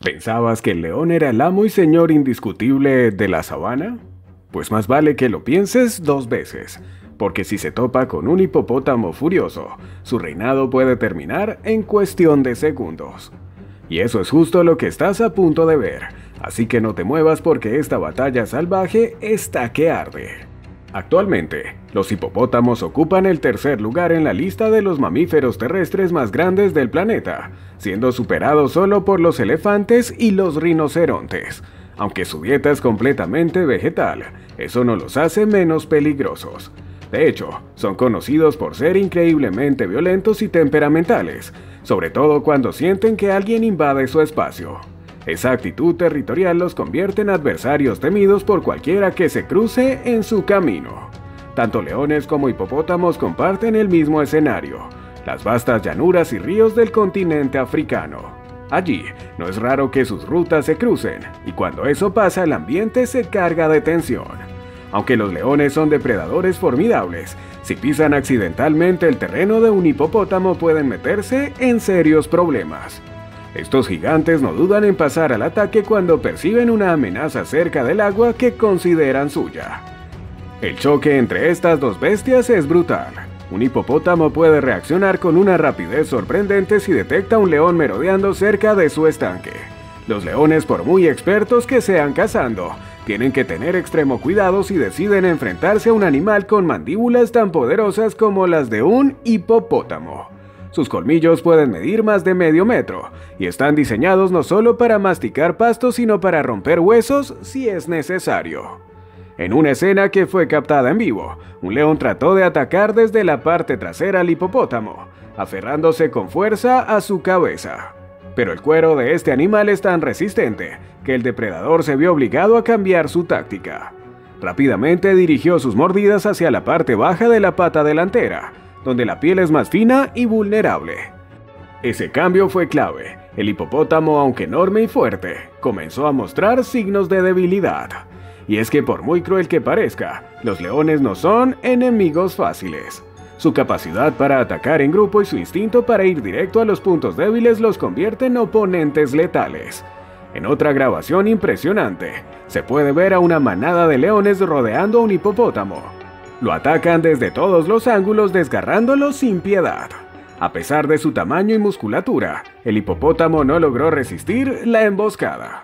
¿Pensabas que el león era el amo y señor indiscutible de la sabana? Pues más vale que lo pienses dos veces, porque si se topa con un hipopótamo furioso, su reinado puede terminar en cuestión de segundos. Y eso es justo lo que estás a punto de ver, así que no te muevas porque esta batalla salvaje está que arde. Actualmente, los hipopótamos ocupan el tercer lugar en la lista de los mamíferos terrestres más grandes del planeta, siendo superados solo por los elefantes y los rinocerontes. Aunque su dieta es completamente vegetal, eso no los hace menos peligrosos. De hecho, son conocidos por ser increíblemente violentos y temperamentales, sobre todo cuando sienten que alguien invade su espacio. Esa actitud territorial los convierte en adversarios temidos por cualquiera que se cruce en su camino. Tanto leones como hipopótamos comparten el mismo escenario, las vastas llanuras y ríos del continente africano. Allí, no es raro que sus rutas se crucen, y cuando eso pasa el ambiente se carga de tensión. Aunque los leones son depredadores formidables, si pisan accidentalmente el terreno de un hipopótamo pueden meterse en serios problemas. Estos gigantes no dudan en pasar al ataque cuando perciben una amenaza cerca del agua que consideran suya. El choque entre estas dos bestias es brutal. Un hipopótamo puede reaccionar con una rapidez sorprendente si detecta un león merodeando cerca de su estanque. Los leones, por muy expertos que sean cazando, tienen que tener extremo cuidado si deciden enfrentarse a un animal con mandíbulas tan poderosas como las de un hipopótamo. Sus colmillos pueden medir más de medio metro, y están diseñados no solo para masticar pasto sino para romper huesos si es necesario. En una escena que fue captada en vivo, un león trató de atacar desde la parte trasera al hipopótamo, aferrándose con fuerza a su cabeza. Pero el cuero de este animal es tan resistente que el depredador se vio obligado a cambiar su táctica. Rápidamente dirigió sus mordidas hacia la parte baja de la pata delantera, donde la piel es más fina y vulnerable. Ese cambio fue clave. El hipopótamo, aunque enorme y fuerte, comenzó a mostrar signos de debilidad. Y es que por muy cruel que parezca, los leones no son enemigos fáciles. Su capacidad para atacar en grupo y su instinto para ir directo a los puntos débiles los convierte en oponentes letales. En otra grabación impresionante, se puede ver a una manada de leones rodeando a un hipopótamo. Lo atacan desde todos los ángulos desgarrándolo sin piedad. A pesar de su tamaño y musculatura, el hipopótamo no logró resistir la emboscada.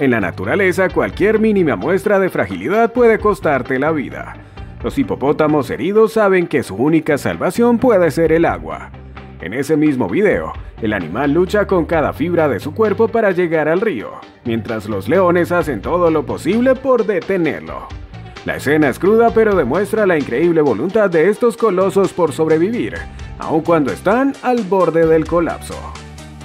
En la naturaleza, cualquier mínima muestra de fragilidad puede costarte la vida. Los hipopótamos heridos saben que su única salvación puede ser el agua. En ese mismo video, el animal lucha con cada fibra de su cuerpo para llegar al río, mientras los leones hacen todo lo posible por detenerlo. La escena es cruda pero demuestra la increíble voluntad de estos colosos por sobrevivir, aun cuando están al borde del colapso.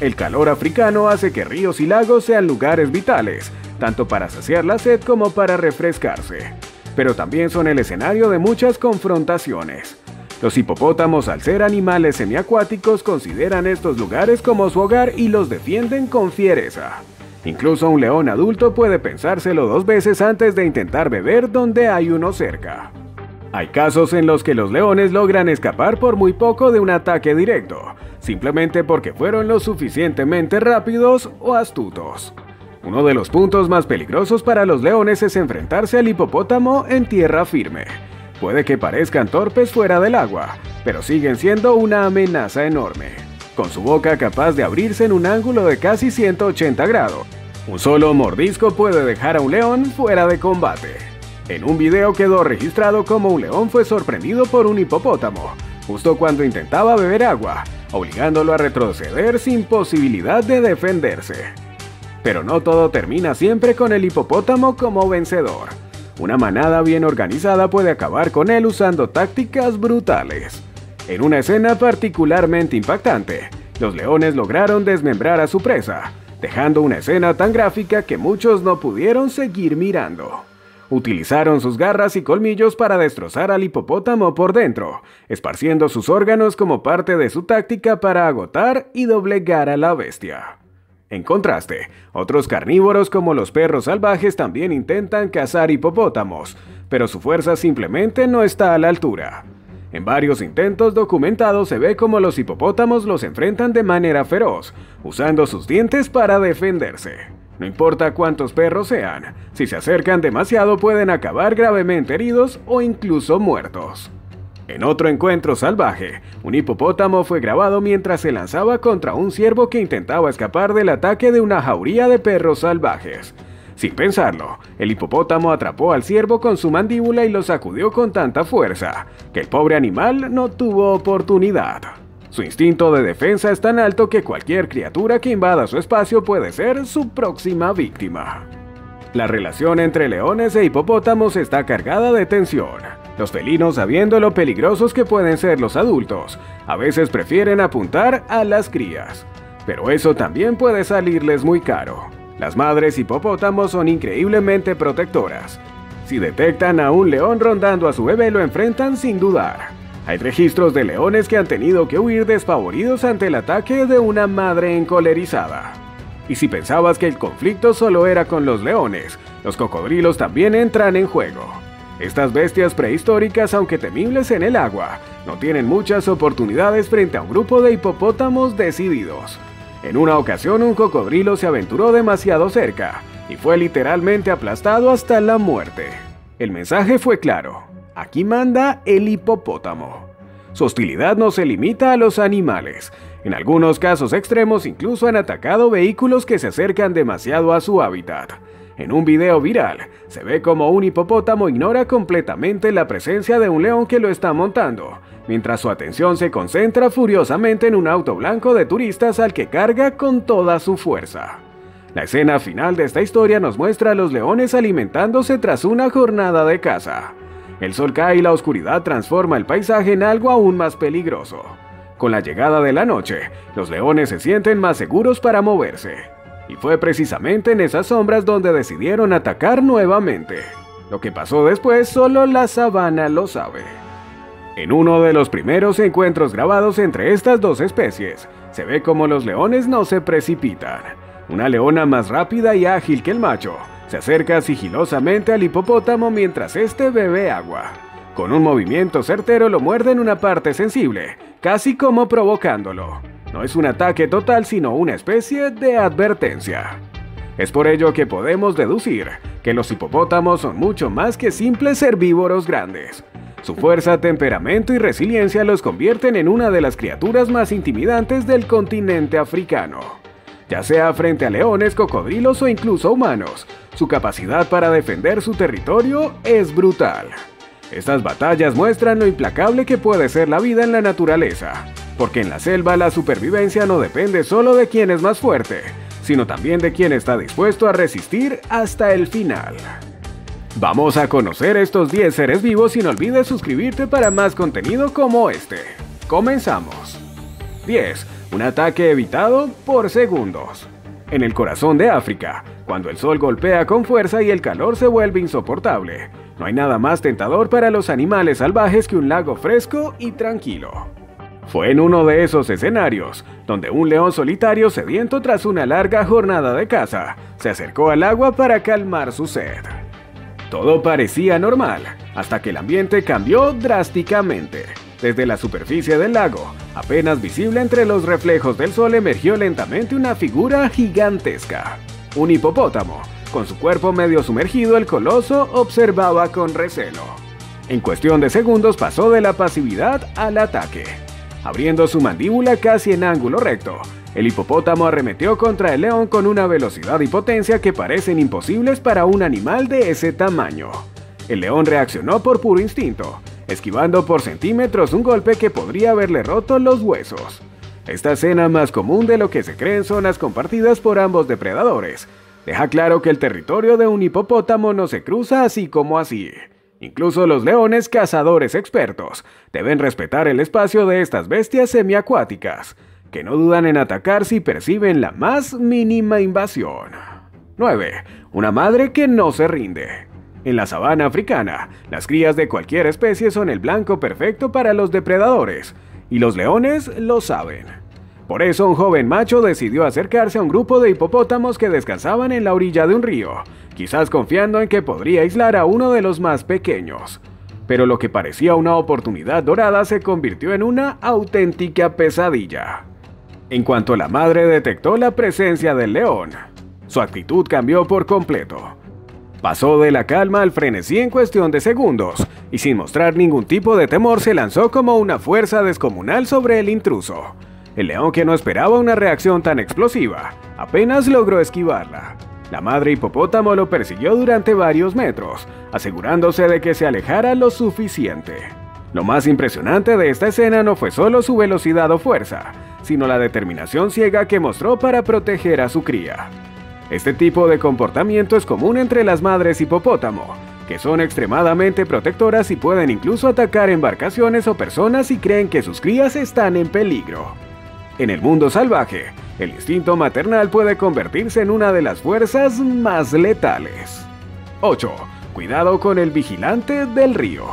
El calor africano hace que ríos y lagos sean lugares vitales, tanto para saciar la sed como para refrescarse. Pero también son el escenario de muchas confrontaciones. Los hipopótamos, al ser animales semiacuáticos, consideran estos lugares como su hogar y los defienden con fiereza. Incluso un león adulto puede pensárselo dos veces antes de intentar beber donde hay uno cerca. Hay casos en los que los leones logran escapar por muy poco de un ataque directo, simplemente porque fueron lo suficientemente rápidos o astutos. Uno de los puntos más peligrosos para los leones es enfrentarse al hipopótamo en tierra firme. Puede que parezcan torpes fuera del agua, pero siguen siendo una amenaza enorme. Con su boca capaz de abrirse en un ángulo de casi 180 grados, un solo mordisco puede dejar a un león fuera de combate. En un video quedó registrado cómo un león fue sorprendido por un hipopótamo, justo cuando intentaba beber agua, obligándolo a retroceder sin posibilidad de defenderse. Pero no todo termina siempre con el hipopótamo como vencedor. Una manada bien organizada puede acabar con él usando tácticas brutales. En una escena particularmente impactante, los leones lograron desmembrar a su presa, dejando una escena tan gráfica que muchos no pudieron seguir mirando. Utilizaron sus garras y colmillos para destrozar al hipopótamo por dentro, esparciendo sus órganos como parte de su táctica para agotar y doblegar a la bestia. En contraste, otros carnívoros como los perros salvajes también intentan cazar hipopótamos, pero su fuerza simplemente no está a la altura. En varios intentos documentados se ve cómo los hipopótamos los enfrentan de manera feroz, usando sus dientes para defenderse. No importa cuántos perros sean, si se acercan demasiado pueden acabar gravemente heridos o incluso muertos. En otro encuentro salvaje, un hipopótamo fue grabado mientras se lanzaba contra un ciervo que intentaba escapar del ataque de una jauría de perros salvajes. Sin pensarlo, el hipopótamo atrapó al ciervo con su mandíbula y lo sacudió con tanta fuerza, que el pobre animal no tuvo oportunidad. Su instinto de defensa es tan alto que cualquier criatura que invada su espacio puede ser su próxima víctima. La relación entre leones e hipopótamos está cargada de tensión. Los felinos, sabiendo lo peligrosos que pueden ser los adultos, a veces prefieren apuntar a las crías. Pero eso también puede salirles muy caro. Las madres hipopótamos son increíblemente protectoras. Si detectan a un león rondando a su bebé, lo enfrentan sin dudar. Hay registros de leones que han tenido que huir despavoridos ante el ataque de una madre encolerizada. Y si pensabas que el conflicto solo era con los leones, los cocodrilos también entran en juego. Estas bestias prehistóricas, aunque temibles en el agua, no tienen muchas oportunidades frente a un grupo de hipopótamos decididos. En una ocasión un cocodrilo se aventuró demasiado cerca y fue literalmente aplastado hasta la muerte. El mensaje fue claro: aquí manda el hipopótamo. Su hostilidad no se limita a los animales. En algunos casos extremos incluso han atacado vehículos que se acercan demasiado a su hábitat. En un video viral, se ve como un hipopótamo ignora completamente la presencia de un león que lo está montando, mientras su atención se concentra furiosamente en un auto blanco de turistas al que carga con toda su fuerza. La escena final de esta historia nos muestra a los leones alimentándose tras una jornada de caza. El sol cae y la oscuridad transforma el paisaje en algo aún más peligroso. Con la llegada de la noche, los leones se sienten más seguros para moverse. Y fue precisamente en esas sombras donde decidieron atacar nuevamente. Lo que pasó después solo la sabana lo sabe. En uno de los primeros encuentros grabados entre estas dos especies, se ve como los leones no se precipitan. Una leona más rápida y ágil que el macho se acerca sigilosamente al hipopótamo mientras este bebe agua. Con un movimiento certero lo muerde en una parte sensible, casi como provocándolo. No es un ataque total, sino una especie de advertencia. Es por ello que podemos deducir que los hipopótamos son mucho más que simples herbívoros grandes. Su fuerza, temperamento y resiliencia los convierten en una de las criaturas más intimidantes del continente africano. Ya sea frente a leones, cocodrilos o incluso humanos, su capacidad para defender su territorio es brutal. Estas batallas muestran lo implacable que puede ser la vida en la naturaleza, porque en la selva la supervivencia no depende solo de quién es más fuerte, sino también de quién está dispuesto a resistir hasta el final. Vamos a conocer estos 10 seres vivos y no olvides suscribirte para más contenido como este. Comenzamos. 10. Un ataque evitado por segundos. En el corazón de África, cuando el sol golpea con fuerza y el calor se vuelve insoportable, no hay nada más tentador para los animales salvajes que un lago fresco y tranquilo. Fue en uno de esos escenarios, donde un león solitario sediento tras una larga jornada de caza, se acercó al agua para calmar su sed. Todo parecía normal, hasta que el ambiente cambió drásticamente. Desde la superficie del lago, apenas visible entre los reflejos del sol, emergió lentamente una figura gigantesca. Un hipopótamo. Con su cuerpo medio sumergido, el coloso observaba con recelo. En cuestión de segundos pasó de la pasividad al ataque. Abriendo su mandíbula casi en ángulo recto, el hipopótamo arremetió contra el león con una velocidad y potencia que parecen imposibles para un animal de ese tamaño. El león reaccionó por puro instinto, esquivando por centímetros un golpe que podría haberle roto los huesos. Esta escena, más común de lo que se cree en zonas compartidas por ambos depredadores, deja claro que el territorio de un hipopótamo no se cruza así como así. Incluso los leones cazadores expertos deben respetar el espacio de estas bestias semiacuáticas, que no dudan en atacar si perciben la más mínima invasión. 9. Una madre que no se rinde. En la sabana africana, las crías de cualquier especie son el blanco perfecto para los depredadores, y los leones lo saben. Por eso un joven macho decidió acercarse a un grupo de hipopótamos que descansaban en la orilla de un río, quizás confiando en que podría aislar a uno de los más pequeños. Pero lo que parecía una oportunidad dorada se convirtió en una auténtica pesadilla. En cuanto la madre detectó la presencia del león, su actitud cambió por completo. Pasó de la calma al frenesí en cuestión de segundos, y sin mostrar ningún tipo de temor se lanzó como una fuerza descomunal sobre el intruso. El león, que no esperaba una reacción tan explosiva, apenas logró esquivarla. La madre hipopótamo lo persiguió durante varios metros, asegurándose de que se alejara lo suficiente. Lo más impresionante de esta escena no fue solo su velocidad o fuerza, sino la determinación ciega que mostró para proteger a su cría. Este tipo de comportamiento es común entre las madres hipopótamo, que son extremadamente protectoras y pueden incluso atacar embarcaciones o personas si creen que sus crías están en peligro. En el mundo salvaje, el instinto maternal puede convertirse en una de las fuerzas más letales. 8. Cuidado con el vigilante del río.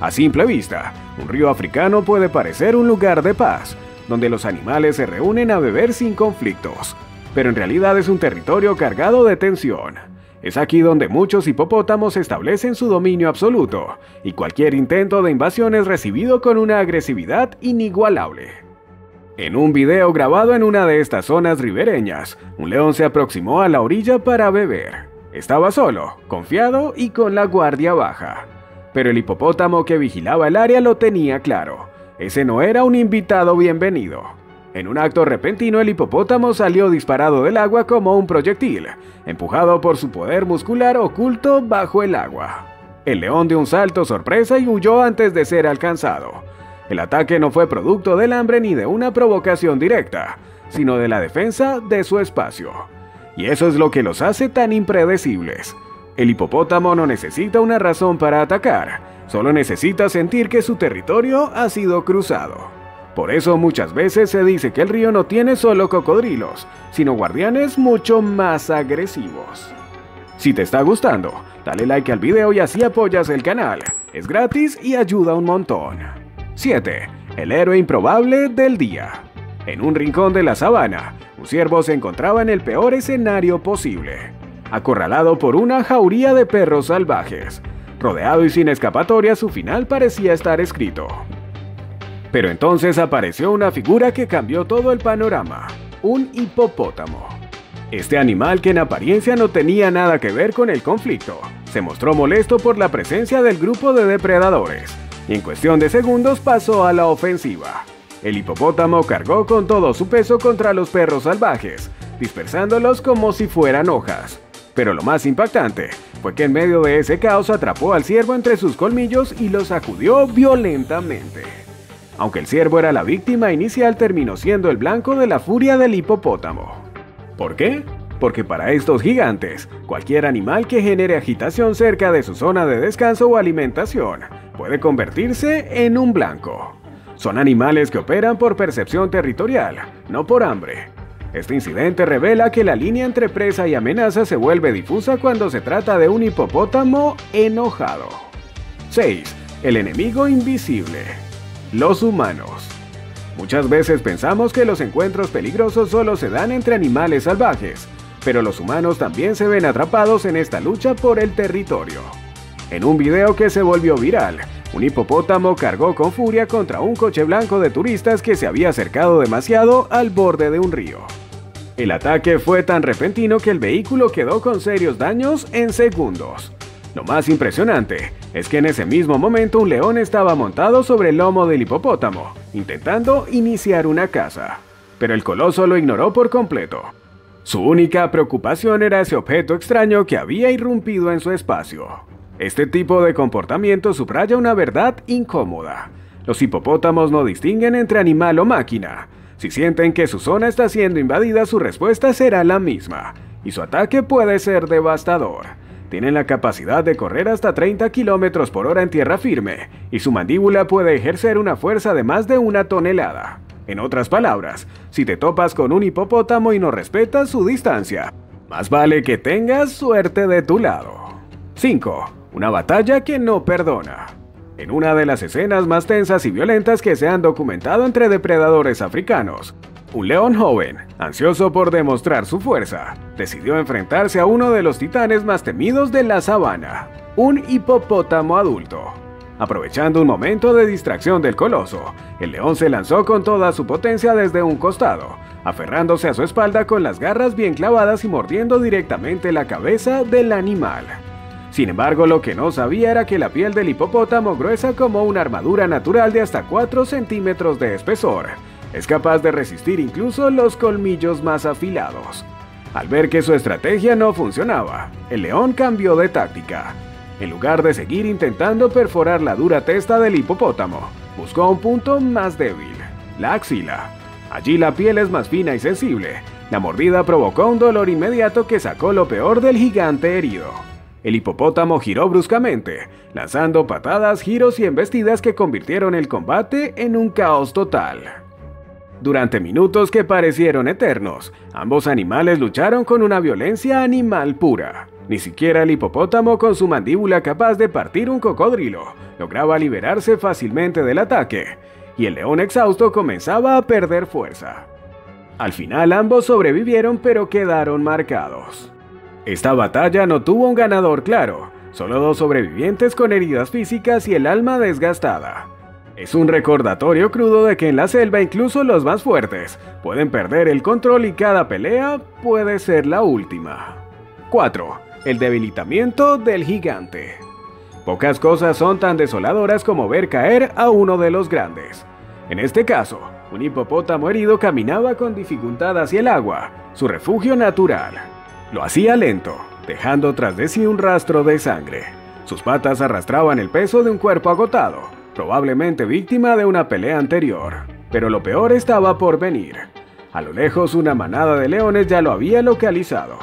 A simple vista, un río africano puede parecer un lugar de paz, donde los animales se reúnen a beber sin conflictos, pero en realidad es un territorio cargado de tensión. Es aquí donde muchos hipopótamos establecen su dominio absoluto, y cualquier intento de invasión es recibido con una agresividad inigualable. En un video grabado en una de estas zonas ribereñas, un león se aproximó a la orilla para beber. Estaba solo, confiado y con la guardia baja. Pero el hipopótamo que vigilaba el área lo tenía claro. Ese no era un invitado bienvenido. En un acto repentino, el hipopótamo salió disparado del agua como un proyectil, empujado por su poder muscular oculto bajo el agua. El león dio un salto sorpresa y huyó antes de ser alcanzado. El ataque no fue producto del hambre ni de una provocación directa, sino de la defensa de su espacio. Y eso es lo que los hace tan impredecibles. El hipopótamo no necesita una razón para atacar, solo necesita sentir que su territorio ha sido cruzado. Por eso muchas veces se dice que el río no tiene solo cocodrilos, sino guardianes mucho más agresivos. Si te está gustando, dale like al video y así apoyas el canal. Es gratis y ayuda un montón. 7. El héroe improbable del día. En un rincón de la sabana, un ciervo se encontraba en el peor escenario posible. Acorralado por una jauría de perros salvajes. Rodeado y sin escapatoria, su final parecía estar escrito. Pero entonces apareció una figura que cambió todo el panorama: un hipopótamo. Este animal, que en apariencia no tenía nada que ver con el conflicto, se mostró molesto por la presencia del grupo de depredadores, y en cuestión de segundos pasó a la ofensiva. El hipopótamo cargó con todo su peso contra los perros salvajes, dispersándolos como si fueran hojas. Pero lo más impactante fue que en medio de ese caos atrapó al ciervo entre sus colmillos y lo sacudió violentamente. Aunque el ciervo era la víctima inicial, terminó siendo el blanco de la furia del hipopótamo. ¿Por qué? Porque para estos gigantes, cualquier animal que genere agitación cerca de su zona de descanso o alimentación puede convertirse en un blanco. Son animales que operan por percepción territorial, no por hambre. Este incidente revela que la línea entre presa y amenaza se vuelve difusa cuando se trata de un hipopótamo enojado. 6. El enemigo invisible. Los humanos. Muchas veces pensamos que los encuentros peligrosos solo se dan entre animales salvajes, pero los humanos también se ven atrapados en esta lucha por el territorio. En un video que se volvió viral, un hipopótamo cargó con furia contra un coche blanco de turistas que se había acercado demasiado al borde de un río. El ataque fue tan repentino que el vehículo quedó con serios daños en segundos. Lo más impresionante es que en ese mismo momento un león estaba montado sobre el lomo del hipopótamo, intentando iniciar una caza. Pero el coloso lo ignoró por completo. Su única preocupación era ese objeto extraño que había irrumpido en su espacio. Este tipo de comportamiento subraya una verdad incómoda. Los hipopótamos no distinguen entre animal o máquina. Si sienten que su zona está siendo invadida, su respuesta será la misma, y su ataque puede ser devastador. Tienen la capacidad de correr hasta 30 km por hora en tierra firme, y su mandíbula puede ejercer una fuerza de más de 1 tonelada. En otras palabras, si te topas con un hipopótamo y no respetas su distancia, más vale que tengas suerte de tu lado. 5. Una batalla que no perdona. En una de las escenas más tensas y violentas que se han documentado entre depredadores africanos, un león joven, ansioso por demostrar su fuerza, decidió enfrentarse a uno de los titanes más temidos de la sabana, un hipopótamo adulto. Aprovechando un momento de distracción del coloso, el león se lanzó con toda su potencia desde un costado, aferrándose a su espalda con las garras bien clavadas y mordiendo directamente la cabeza del animal. Sin embargo, lo que no sabía era que la piel del hipopótamo, gruesa como una armadura natural de hasta 4 centímetros de espesor, es capaz de resistir incluso los colmillos más afilados. Al ver que su estrategia no funcionaba, el león cambió de táctica. En lugar de seguir intentando perforar la dura testa del hipopótamo, buscó un punto más débil, la axila. Allí la piel es más fina y sensible. La mordida provocó un dolor inmediato que sacó lo peor del gigante herido. El hipopótamo giró bruscamente, lanzando patadas, giros y embestidas que convirtieron el combate en un caos total. Durante minutos que parecieron eternos, ambos animales lucharon con una violencia animal pura. Ni siquiera el hipopótamo, con su mandíbula capaz de partir un cocodrilo, lograba liberarse fácilmente del ataque, y el león exhausto comenzaba a perder fuerza. Al final ambos sobrevivieron, pero quedaron marcados. Esta batalla no tuvo un ganador claro, solo 2 sobrevivientes con heridas físicas y el alma desgastada. Es un recordatorio crudo de que en la selva incluso los más fuertes pueden perder el control y cada pelea puede ser la última. 4. El debilitamiento del gigante. Pocas cosas son tan desoladoras como ver caer a uno de los grandes. En este caso, un hipopótamo herido caminaba con dificultad hacia el agua, su refugio natural. Lo hacía lento, dejando tras de sí un rastro de sangre. Sus patas arrastraban el peso de un cuerpo agotado, probablemente víctima de una pelea anterior. Pero lo peor estaba por venir. A lo lejos, una manada de leones ya lo había localizado.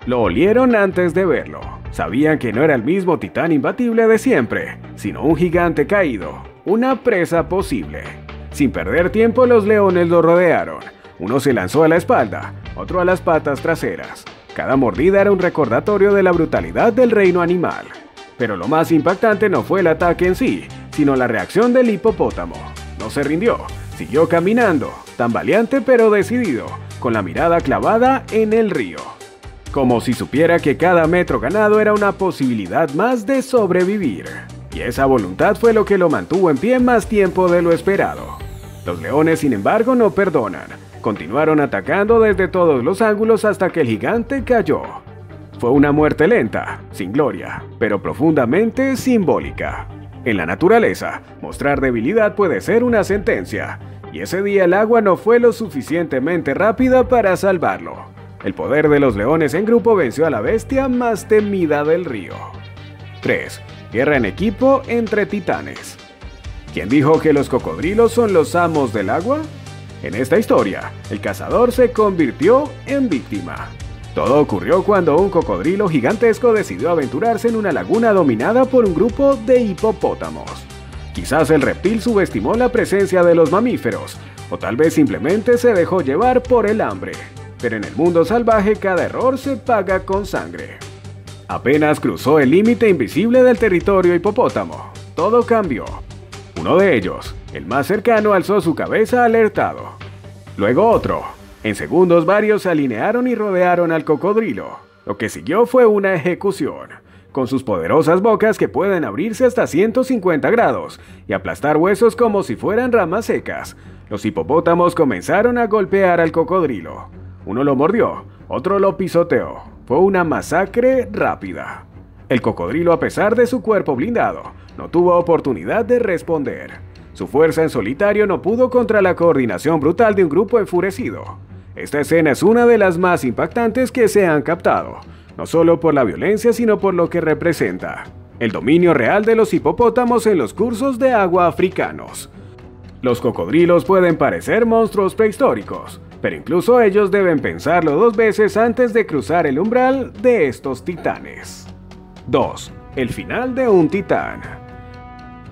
Lo olieron antes de verlo. Sabían que no era el mismo titán imbatible de siempre, sino un gigante caído, una presa posible. Sin perder tiempo, los leones lo rodearon. Uno se lanzó a la espalda, otro a las patas traseras. Cada mordida era un recordatorio de la brutalidad del reino animal. Pero lo más impactante no fue el ataque en sí, sino la reacción del hipopótamo. No se rindió, siguió caminando, tambaleante pero decidido, con la mirada clavada en el río. Como si supiera que cada metro ganado era una posibilidad más de sobrevivir. Y esa voluntad fue lo que lo mantuvo en pie más tiempo de lo esperado. Los leones, sin embargo, no perdonan. Continuaron atacando desde todos los ángulos hasta que el gigante cayó. Fue una muerte lenta, sin gloria, pero profundamente simbólica. En la naturaleza, mostrar debilidad puede ser una sentencia, y ese día el agua no fue lo suficientemente rápida para salvarlo. El poder de los leones en grupo venció a la bestia más temida del río. 3. Guerra en equipo entre titanes. ¿Quién dijo que los cocodrilos son los amos del agua? En esta historia, el cazador se convirtió en víctima. Todo ocurrió cuando un cocodrilo gigantesco decidió aventurarse en una laguna dominada por un grupo de hipopótamos. Quizás el reptil subestimó la presencia de los mamíferos, o tal vez simplemente se dejó llevar por el hambre. Pero en el mundo salvaje cada error se paga con sangre. Apenas cruzó el límite invisible del territorio hipopótamo, todo cambió. Uno de ellos, el más cercano, alzó su cabeza alertado. Luego otro. En segundos varios se alinearon y rodearon al cocodrilo. Lo que siguió fue una ejecución, con sus poderosas bocas que pueden abrirse hasta 150 grados y aplastar huesos como si fueran ramas secas. Los hipopótamos comenzaron a golpear al cocodrilo. Uno lo mordió, otro lo pisoteó. Fue una masacre rápida. El cocodrilo, a pesar de su cuerpo blindado, no tuvo oportunidad de responder. Su fuerza en solitario no pudo contra la coordinación brutal de un grupo enfurecido. Esta escena es una de las más impactantes que se han captado, no solo por la violencia sino por lo que representa: el dominio real de los hipopótamos en los cursos de agua africanos. Los cocodrilos pueden parecer monstruos prehistóricos, pero incluso ellos deben pensarlo 2 veces antes de cruzar el umbral de estos titanes. 2. El final de un titán.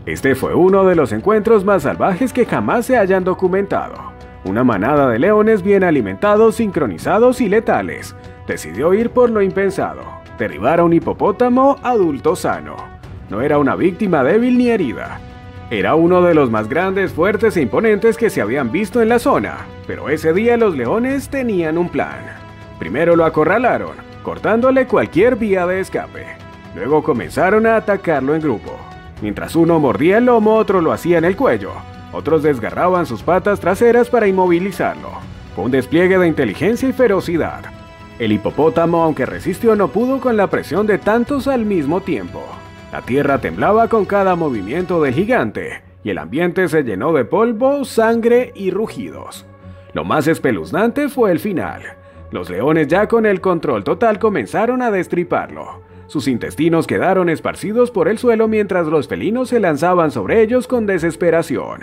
Este fue uno de los encuentros más salvajes que jamás se hayan documentado. Una manada de leones bien alimentados, sincronizados y letales decidió ir por lo impensado: derribar a un hipopótamo adulto sano. No era una víctima débil ni herida. Era uno de los más grandes, fuertes e imponentes que se habían visto en la zona, pero ese día los leones tenían un plan. Primero lo acorralaron, cortándole cualquier vía de escape. Luego comenzaron a atacarlo en grupo. Mientras uno mordía el lomo, otro lo hacía en el cuello. Otros desgarraban sus patas traseras para inmovilizarlo. Fue un despliegue de inteligencia y ferocidad. El hipopótamo, aunque resistió, no pudo con la presión de tantos al mismo tiempo. La tierra temblaba con cada movimiento del gigante, y el ambiente se llenó de polvo, sangre y rugidos. Lo más espeluznante fue el final. Los leones, ya con el control total, comenzaron a destriparlo. Sus intestinos quedaron esparcidos por el suelo mientras los felinos se lanzaban sobre ellos con desesperación.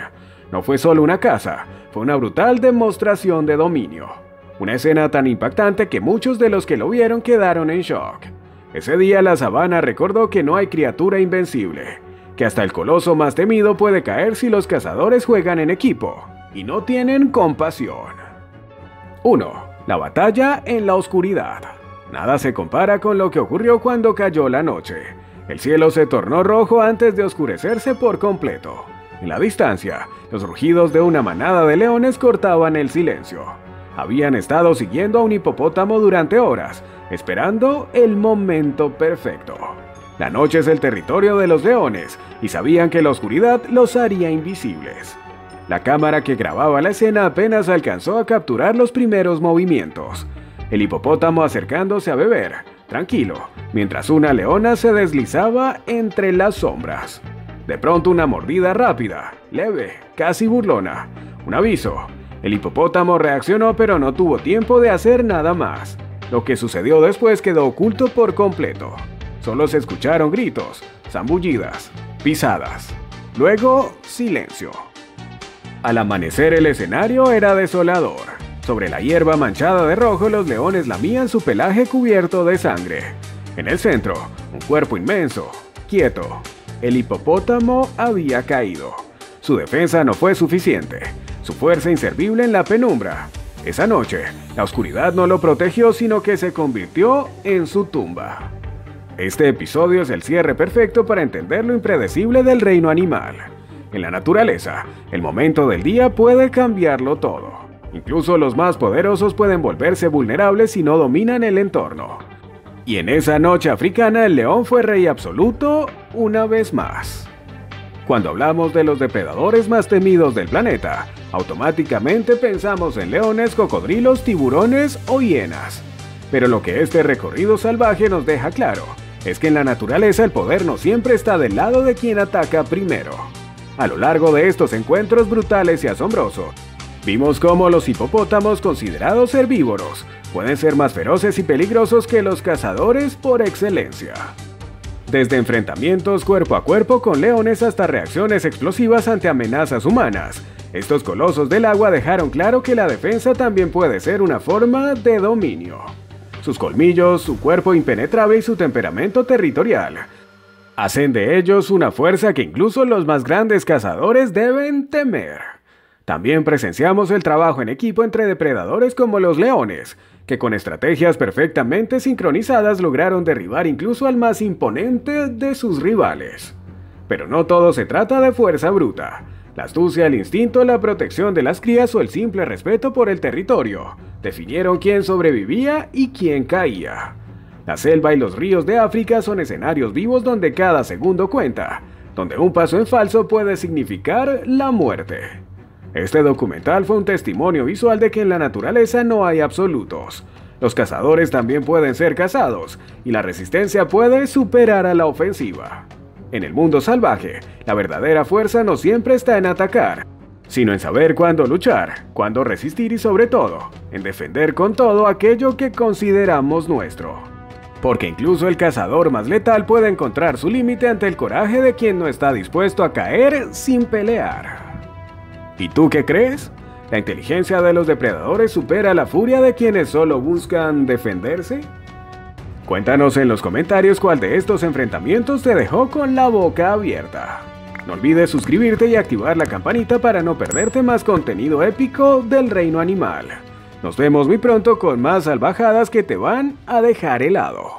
No fue solo una caza, fue una brutal demostración de dominio. Una escena tan impactante que muchos de los que lo vieron quedaron en shock. Ese día la sabana recordó que no hay criatura invencible, que hasta el coloso más temido puede caer si los cazadores juegan en equipo y no tienen compasión. 1. La batalla en la oscuridad. Nada se compara con lo que ocurrió cuando cayó la noche. El cielo se tornó rojo antes de oscurecerse por completo. En la distancia, los rugidos de una manada de leones cortaban el silencio. Habían estado siguiendo a un hipopótamo durante horas, esperando el momento perfecto. La noche es el territorio de los leones, y sabían que la oscuridad los haría invisibles. La cámara que grababa la escena apenas alcanzó a capturar los primeros movimientos. El hipopótamo acercándose a beber, tranquilo, mientras una leona se deslizaba entre las sombras. De pronto una mordida rápida, leve, casi burlona. Un aviso. El hipopótamo reaccionó, pero no tuvo tiempo de hacer nada más. Lo que sucedió después quedó oculto por completo. Solo se escucharon gritos, zambullidas, pisadas. Luego, silencio. Al amanecer el escenario era desolador. Sobre la hierba manchada de rojo, los leones lamían su pelaje cubierto de sangre. En el centro, un cuerpo inmenso, quieto. El hipopótamo había caído. Su defensa no fue suficiente. Su fuerza inservible en la penumbra. Esa noche, la oscuridad no lo protegió, sino que se convirtió en su tumba. Este episodio es el cierre perfecto para entender lo impredecible del reino animal. En la naturaleza, el momento del día puede cambiarlo todo. Incluso los más poderosos pueden volverse vulnerables si no dominan el entorno. Y en esa noche africana, el león fue rey absoluto una vez más. Cuando hablamos de los depredadores más temidos del planeta, automáticamente pensamos en leones, cocodrilos, tiburones o hienas. Pero lo que este recorrido salvaje nos deja claro es que en la naturaleza el poder no siempre está del lado de quien ataca primero. A lo largo de estos encuentros brutales y asombrosos, vimos cómo los hipopótamos, considerados herbívoros, pueden ser más feroces y peligrosos que los cazadores por excelencia. Desde enfrentamientos cuerpo a cuerpo con leones hasta reacciones explosivas ante amenazas humanas, estos colosos del agua dejaron claro que la defensa también puede ser una forma de dominio. Sus colmillos, su cuerpo impenetrable y su temperamento territorial hacen de ellos una fuerza que incluso los más grandes cazadores deben temer. También presenciamos el trabajo en equipo entre depredadores como los leones, que con estrategias perfectamente sincronizadas lograron derribar incluso al más imponente de sus rivales. Pero no todo se trata de fuerza bruta. La astucia, el instinto, la protección de las crías o el simple respeto por el territorio definieron quién sobrevivía y quién caía. La selva y los ríos de África son escenarios vivos donde cada segundo cuenta, donde un paso en falso puede significar la muerte. Este documental fue un testimonio visual de que en la naturaleza no hay absolutos. Los cazadores también pueden ser cazados, y la resistencia puede superar a la ofensiva. En el mundo salvaje, la verdadera fuerza no siempre está en atacar, sino en saber cuándo luchar, cuándo resistir y sobre todo, en defender con todo aquello que consideramos nuestro. Porque incluso el cazador más letal puede encontrar su límite ante el coraje de quien no está dispuesto a caer sin pelear. ¿Y tú qué crees? ¿La inteligencia de los depredadores supera la furia de quienes solo buscan defenderse? Cuéntanos en los comentarios cuál de estos enfrentamientos te dejó con la boca abierta. No olvides suscribirte y activar la campanita para no perderte más contenido épico del reino animal. Nos vemos muy pronto con más salvajadas que te van a dejar helado.